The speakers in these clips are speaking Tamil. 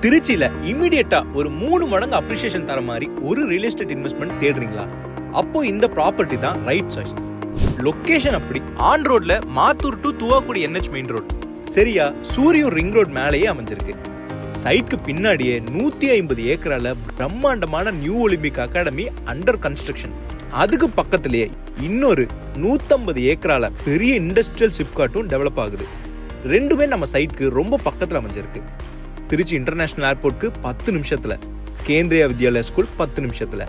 திருச்சியில இமிடியேட்டா ஒரு 3 மடங்கு அப்ரிசியேஷன் தர மாதிரி ஒரு ரியல் எஸ்டேட் இன்வெஸ்ட்மெண்ட் தேடுறீங்களா? அப்போ இந்த ப்ராப்பர்ட்டி தான் ரைட் சாய்ஸ். லொகேஷன் அப்படி ஆன் ரோட்ல Mathur to Thuvakudi NH main road, சரியா சூரியூர் ரிங் ரோட் மேலேயே அமைஞ்சிருக்கு. சைட்க்கு பின்னாடியே 150 ஏக்கரால பிரம்மாண்டமான new Olympic academy under construction. அதுக்கு பக்கத்திலேயே இன்னொரு 150 ஏக்கரால பெரிய இண்டஸ்ட்ரியல் சிப்காட்டும் டெவலப் ஆகுது. ரெண்டுமே நம்ம சைட்க்கு ரொம்ப பக்கத்தில் அமைஞ்சிருக்கு. திருச்சி இன்டர்நேஷனல் ஏர்போர்ட்க்கு 10 நிமிஷத்துல, கேந்திரியா வித்யாலயா ஸ்கூல் 10 நிமிஷத்துல,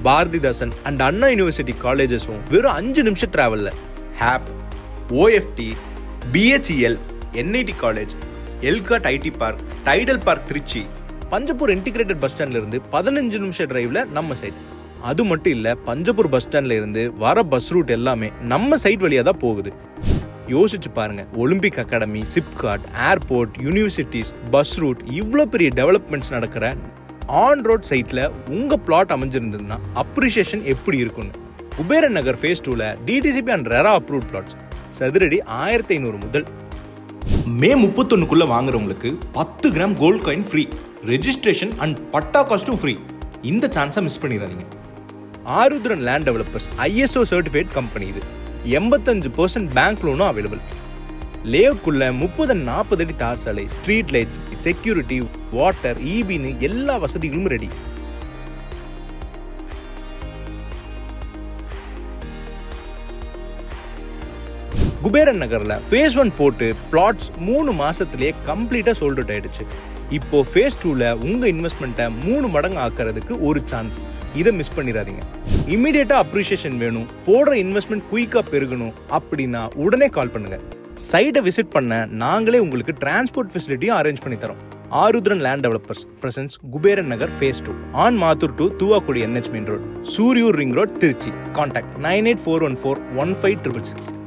பாரதிதாசன் அண்ட் அண்ணா யூனிவர்சிட்டி காலேஜஸும் வெறும் 5 நிமிஷம் டிராவல்ல, ஹேப், OFT, BHEL, NIT college, ELCOT IT park, Tidel park Trichy, Panjappur integrated bus ஸ்டாண்ட்ல இருந்து 15 நிமிஷம் டிரைவ்ல நம்ம சைட். அது மட்டும் இல்ல, பஞ்சப்பூர் பஸ் ஸ்டாண்ட்ல இருந்து வர பஸ் ரூட் எல்லாமே நம்ம சைட் வழியா தான் போகுது. யோசிச்சு பாருங்க, Olympic academy, SIPCOT, airport, universities, bus route, இவ்வளோ பெரிய டெவலப்மெண்ட்ஸ் நடக்கிற ஆன் ரோட் சைட்ல உங்க பிளாட் அமைஞ்சிருந்ததுன்னா அப்ரிசியேஷன் எப்படி இருக்குன்னு. குபேரன் நகர் ஃபேஸ் 2ல DTCP and RERA approved plots சதுரடி 1500 முதல். மே 31க்குள்ள வாங்குறவங்களுக்கு 10 gram gold coin free, registration and patta காஸ்டும் ஃப்ரீ. இந்த சான்ஸை மிஸ் பண்ணிடாதீங்க. Aruthran land developers ISO certified company. இது 85% பேங்க் லோனும் அவைலபிள். லேஅவுட்குள்ள 30-40 அடி தார் சாலை, ஸ்ட்ரீட் லைட்ஸ், செக்யூரிட்டி, வாட்டர், EBன்னு எல்லா வசதிகளும் ரெடி. குபேரன் நகர்ல ஃபேஸ் 1 போட்டு பிளாட்ஸ் 3 மாசத்திலேயே கம்ப்ளீட்டா சோல்ட் அவுட் ஆயிடுச்சு. இப்போ ஃபேஸ் 2ல உங்க இன்வெஸ்ட்மெண்ட்டை 3 மடங்கு ஆக்கிறதுக்கு ஒரு சான்ஸ். இதை மிஸ் பண்ணிடாதீங்க. இமிடியேட்டா அப்ரிசியேஷன் வேணும், போடுற இன்வெஸ்ட்மெண்ட் குயிக்கா பெருகணும் அப்படின்னா உடனே கால் பண்ணுங்க. சைட்டை விசிட் பண்ண நாங்களே உங்களுக்கு டிரான்ஸ்போர்ட் ஃபெசிலிட்டியும் அரேஞ்ச் பண்ணி தரோம். Aaruthran land developers presents Kuberan Nagar phase 2 on Mathur to Thuvakudi NH main road, Suriyur ring road, Trichy. Contact 9841415666.